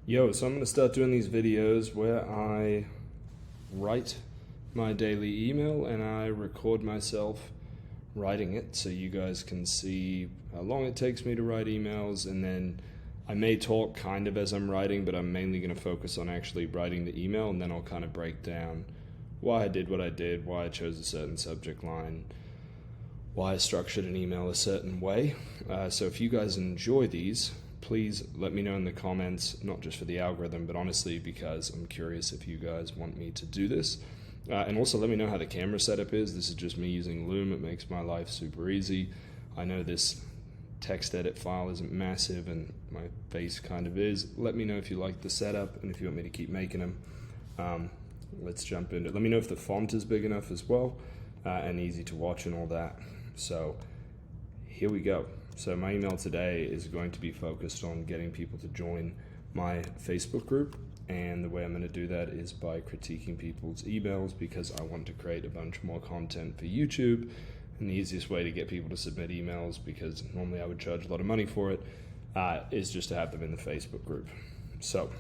So I'm going to start doing these videos where I write my daily email and I record myself writing it so you guys can see how long it takes me to write emails, and then I may talk kind of as I'm writing, but I'm mainly going to focus on actually writing the email, and then I'll kind of break down why I did what I did, why I chose a certain subject line, why I structured an email a certain way. So if you guys enjoy these, please let me know in the comments, not just for the algorithm, but honestly because I'm curious if you guys want me to do this. And also let me know how the camera setup is. This is just me using Loom. It makes my life super easy. I know this text edit file isn't massive and my face kind of is. Let me know if you like the setup and if you want me to keep making them. Let's jump into it. Let me know if the font is big enough as well and easy to watch and all that. So here we go. So my email today is going to be focused on getting people to join my Facebook group, and the way I'm going to do that is by critiquing people's emails, because I want to create a bunch more content for YouTube, and the easiest way to get people to submit emails, because normally I would charge a lot of money for it, is just to have them in the Facebook group. So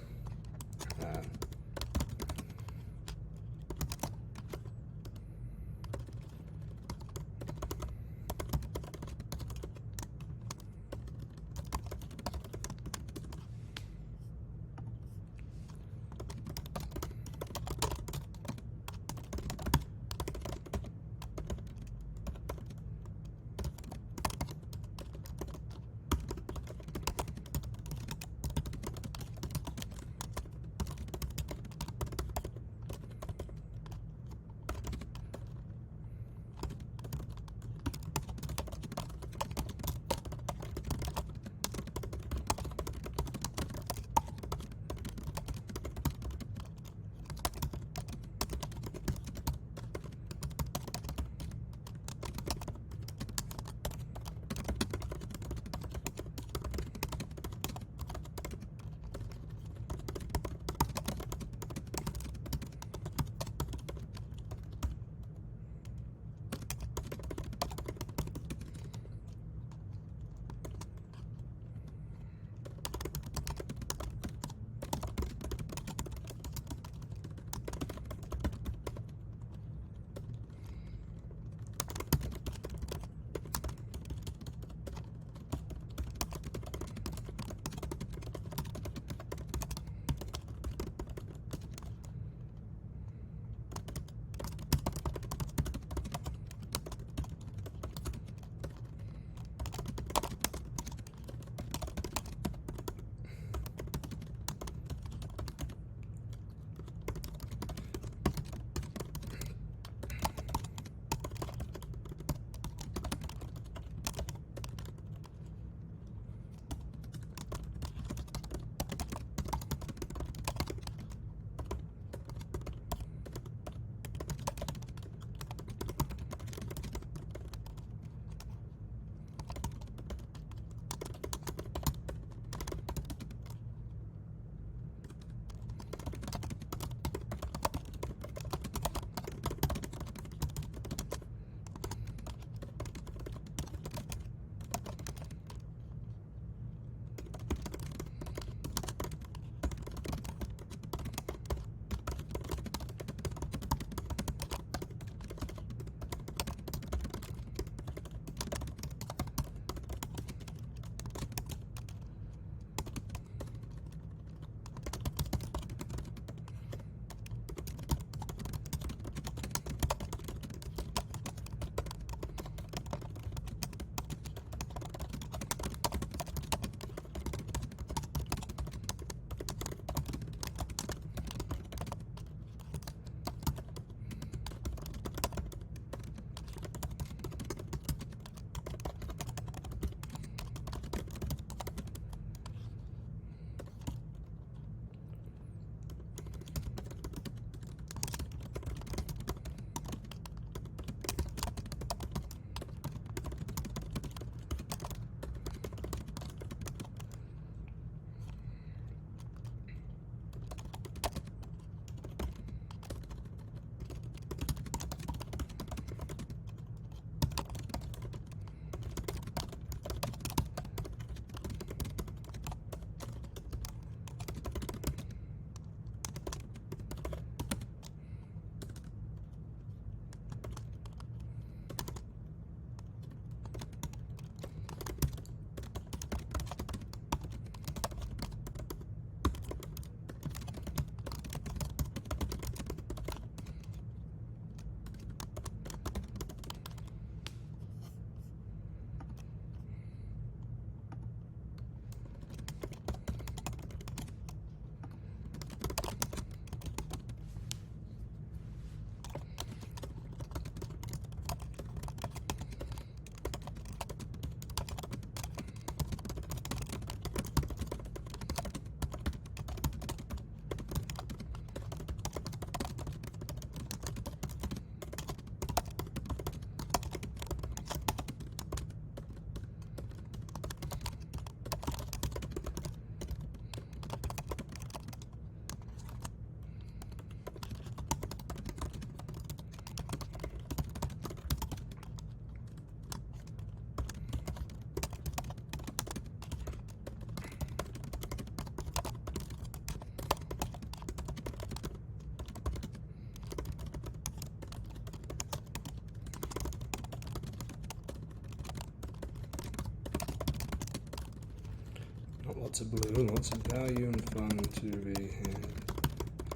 lots of blue, lots of value and fun to be had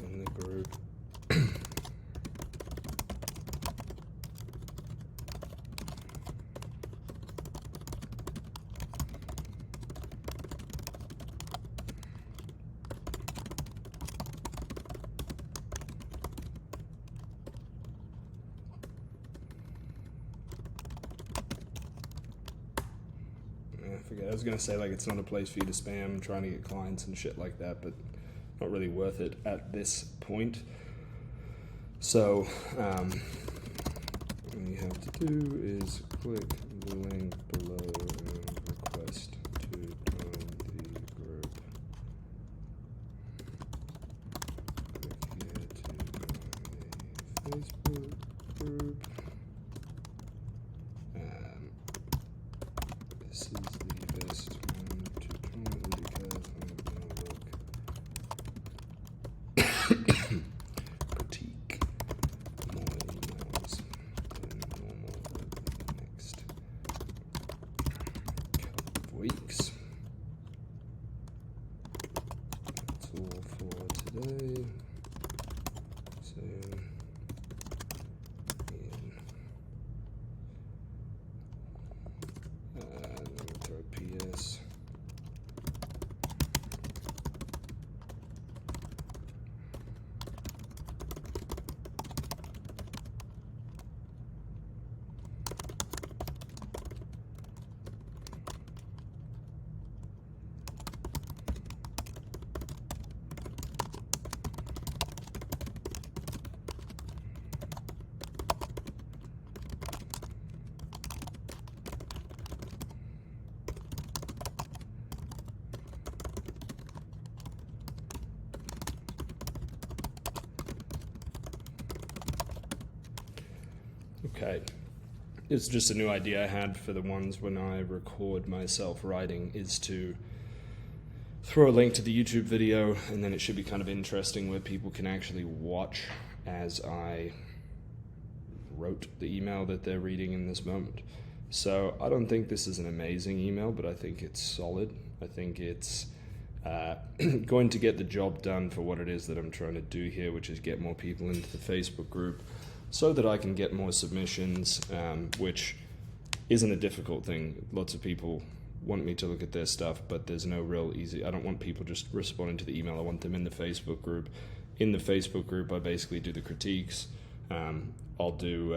in the group. I forget. I was gonna say, like, it's not a place for you to spam trying to get clients and shit like that, but not really worth it at this point. So what you have to do is click the link below and request to join the group. Click here to join the Facebook group. This is the best one to join because I'm gonna critique more emails than normal over the next couple of weeks. That's all for today. So, PS. Okay, it's just a new idea I had for the ones when I record myself writing, is to throw a link to the YouTube video, and then it should be kind of interesting where people can actually watch as I wrote the email that they're reading in this moment. So I don't think this is an amazing email, but I think it's solid. I think it's going to get the job done for what it is that I'm trying to do here, which is get more people into the Facebook group so that I can get more submissions, which isn't a difficult thing. Lots of people want me to look at their stuff, but there's no real easy. I don't want people just responding to the email. I want them in the Facebook group. In the Facebook group, I basically do the critiques. I'll do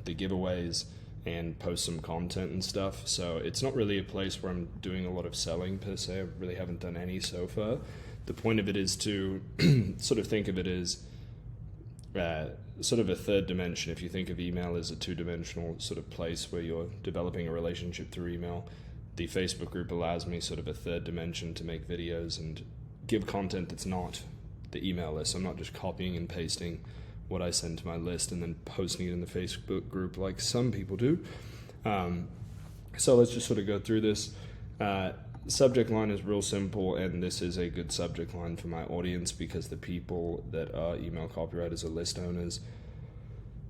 the giveaways and post some content and stuff. So it's not really a place where I'm doing a lot of selling per se. I really haven't done any so far. The point of it is to sort of think of it as sort of a third dimension. If you think of email as a two-dimensional sort of place where you're developing a relationship through email, the Facebook group allows me sort of a third dimension to make videos and give content that's not the email list. I'm not just copying and pasting what I send to my list and then posting it in the Facebook group like some people do. So let's just sort of go through this. Subject line is real simple, and this is a good subject line for my audience because the people that are email copywriters or list owners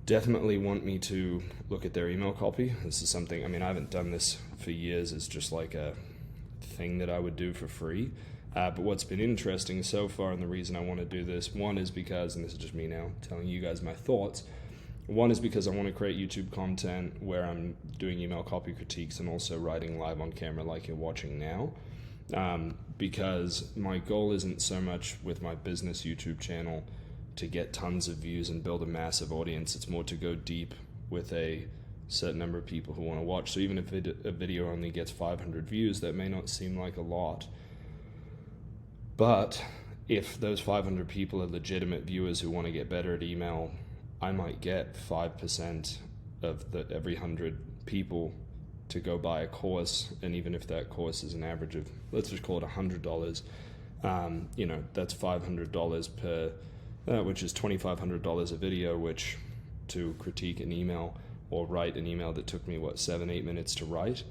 definitely want me to look at their email copy. This is something, I mean, I haven't done this for years. It's just like a thing that I would do for free. But what's been interesting so far, and the reason I want to do this, one is because, and this is just me now telling you guys my thoughts, one is because I want to create YouTube content where I'm doing email copy critiques and also writing live on camera like you're watching now. Because my goal isn't so much with my business YouTube channel to get tons of views and build a massive audience. It's more to go deep with a certain number of people who want to watch. So even if a video only gets 500 views, that may not seem like a lot. But if those 500 people are legitimate viewers who want to get better at email, I might get 5% of every 100 people to go buy a course. And even if that course is an average of, let's just call it $100, that's $500 per, which is $2,500 a video, which to critique an email or write an email that took me, 7-8 minutes to write,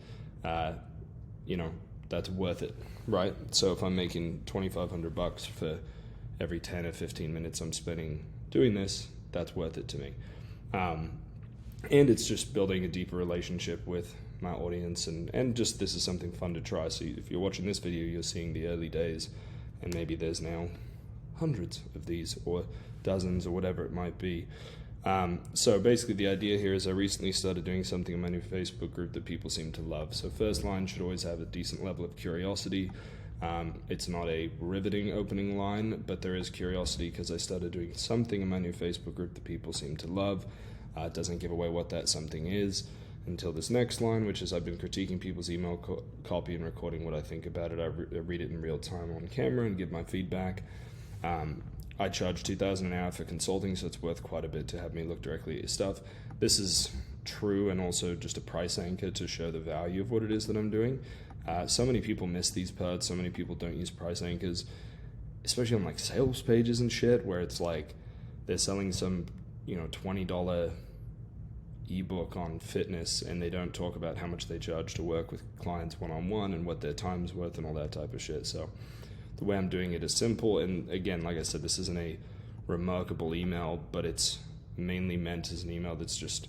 that's worth it, right? So if I'm making $2,500 for every 10 or 15 minutes I'm spending doing this, that's worth it to me. And it's just building a deeper relationship with my audience, and just this is something fun to try. So if you're watching this video, you're seeing the early days, and maybe there's now hundreds of these or dozens or whatever it might be. So basically the idea here is I recently started doing something in my new Facebook group that people seem to love. So first line should always have a decent level of curiosity. It's not a riveting opening line, but there is curiosity because I started doing something in my new Facebook group that people seem to love. It doesn't give away what that something is until this next line, which is I've been critiquing people's email copy and recording what I think about it. I read it in real time on camera and give my feedback. I charge $2,000 an hour for consulting, so it's worth quite a bit to have me look directly at your stuff. This is true and also just a price anchor to show the value of what it is that I'm doing. So many people miss these parts. So many people don't use price anchors, especially on like sales pages and shit, where it's like they're selling some, $20 ebook on fitness, and they don't talk about how much they charge to work with clients one-on-one and what their time's worth and all that type of shit. So the way I'm doing it is simple, and again, like I said, this isn't a remarkable email, but it's mainly meant as an email that's just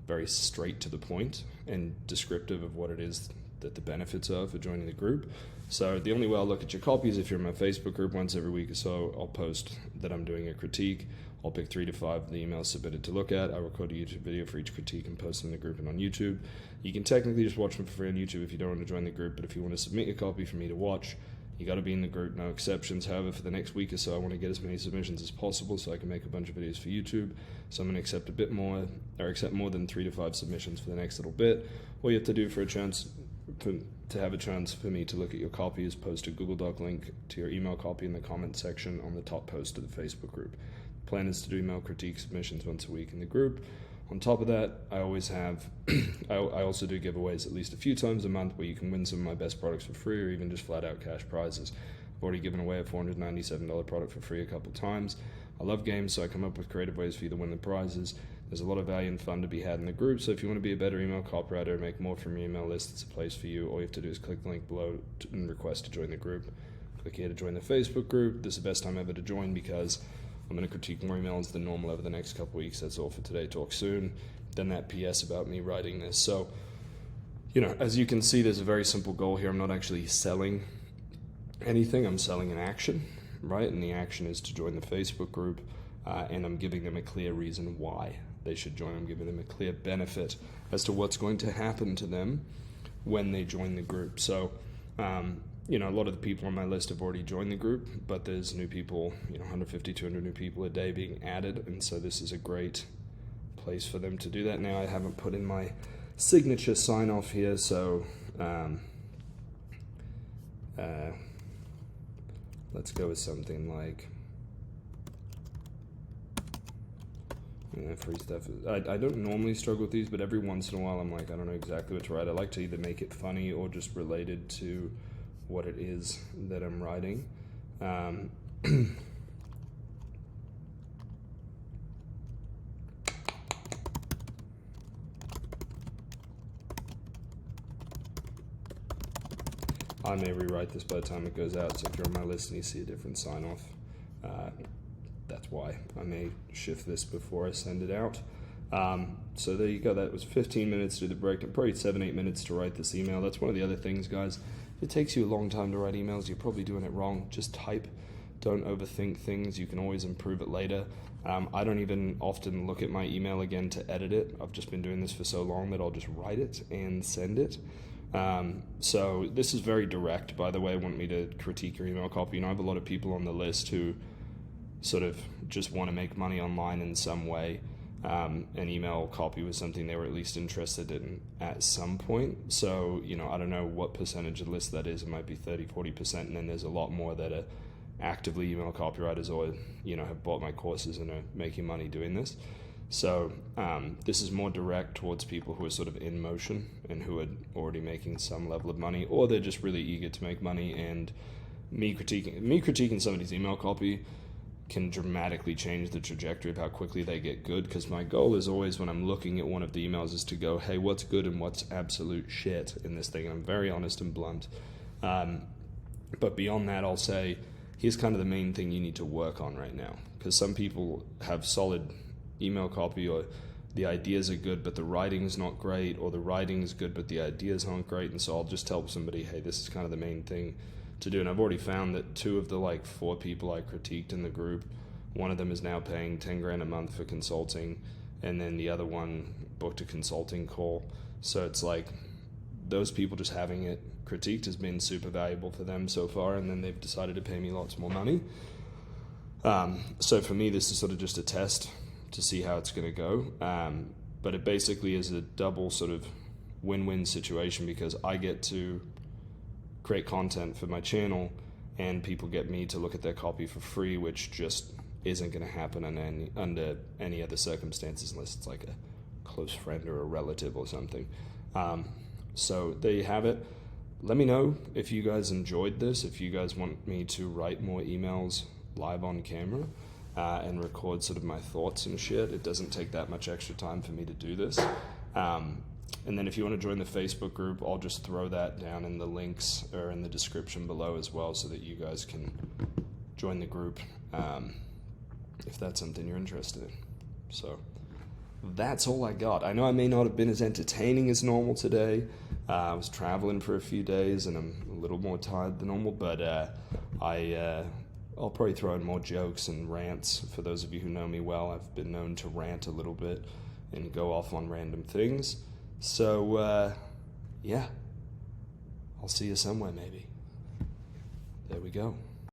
very straight to the point and descriptive of what it is that the benefits are for joining the group. So the only way I'll look at your copy is if you're in my Facebook group. Once every week or so, I'll post that I'm doing a critique. I'll pick 3 to 5 of the emails submitted to look at. I record a YouTube video for each critique and post them in the group and on YouTube. You can technically just watch them for free on YouTube if you don't want to join the group, but if you want to submit your copy for me to watch, you got to be in the group, no exceptions. However, for the next week or so, I want to get as many submissions as possible so I can make a bunch of videos for YouTube. So I'm going to accept more than 3 to 5 submissions for the next little bit. All you have to do to have a chance for me to look at your copy is post a Google Doc link to your email copy in the comment section on the top post of the Facebook group. The plan is to do email critique submissions once a week in the group. On top of that, I always have, I also do giveaways at least a few times a month where you can win some of my best products for free or even just flat out cash prizes. I've already given away a $497 product for free a couple times. I love games, so I come up with creative ways for you to win the prizes. There's a lot of value and fun to be had in the group, so if you want to be a better email copywriter and make more from your email list, it's a place for you. All you have to do is click the link below and request to join the group. Click here to join the Facebook group. This is the best time ever to join because I'm going to critique more emails than normal over the next couple weeks. That's all for today. Talk soon. Then that PS about me writing this. So, as you can see, there's a very simple goal here. I'm not actually selling anything. I'm selling an action, right? And the action is to join the Facebook group, and I'm giving them a clear reason why they should join. I'm giving them a clear benefit as to what's going to happen to them when they join the group. So, a lot of the people on my list have already joined the group, but there's new people, 150, 200 new people a day being added, and so this is a great place for them to do that. Now, I haven't put in my signature sign-off here, so let's go with something like free stuff. I don't normally struggle with these, but every once in a while I'm like, I don't know exactly what to write. I like to either make it funny or just related to what it is that I'm writing. I may rewrite this by the time it goes out, so if you're on my list and you see a different sign-off, that's why. I may shift this before I send it out. So there you go. That was 15 minutes to do the breakdown, probably 7-8 minutes to write this email. That's one of the other things, guys. If it takes you a long time to write emails, you're probably doing it wrong. Just type. Don't overthink things. You can always improve it later. I don't even often look at my email again to edit it. I've just been doing this for so long that I'll just write it and send it. So this is very direct, by the way. I want me to critique your email copy. I have a lot of people on the list who sort of just want to make money online in some way. An email copy was something they were at least interested in at some point. So, I don't know what percentage of the list that is. It might be 30, 40%. And then there's a lot more that are actively email copywriters or, have bought my courses and are making money doing this. So this is more direct towards people who are sort of in motion and who are already making some level of money, or they're just really eager to make money. And me critiquing somebody's email copy can dramatically change the trajectory of how quickly they get good, because my goal is always, when I'm looking at one of the emails, is to go, hey, what's good and what's absolute shit in this thing? And I'm very honest and blunt. But beyond that, I'll say, here's kind of the main thing you need to work on right now, because some people have solid email copy, or the ideas are good, but the writing's not great, or the writing's good, but the ideas aren't great. And so I'll just tell somebody, hey, this is kind of the main thing to do. And I've already found that 2 of the 4 people I critiqued in the group, one of them is now paying 10 grand a month for consulting, and then the other one booked a consulting call. So it's those people just having it critiqued has been super valuable for them so far, and then they've decided to pay me lots more money. So for me, this is sort of just a test to see how it's going to go. But it basically is a double sort of win-win situation, because I get to create content for my channel and people get me to look at their copy for free, which just isn't going to happen under any other circumstances unless it's a close friend or a relative or something. So there you have it. Let me know if you guys enjoyed this, if you guys want me to write more emails live on camera and record sort of my thoughts and shit. It doesn't take that much extra time for me to do this. And then if you want to join the Facebook group, I'll just throw that down in the links or in the description below as well, so that you guys can join the group if that's something you're interested in. So that's all I got. I know I may not have been as entertaining as normal today. I was traveling for a few days and I'm a little more tired than normal, but I'll probably throw in more jokes and rants. For those of you who know me well, I've been known to rant a little bit and go off on random things. So, yeah, I'll see you somewhere maybe. There we go.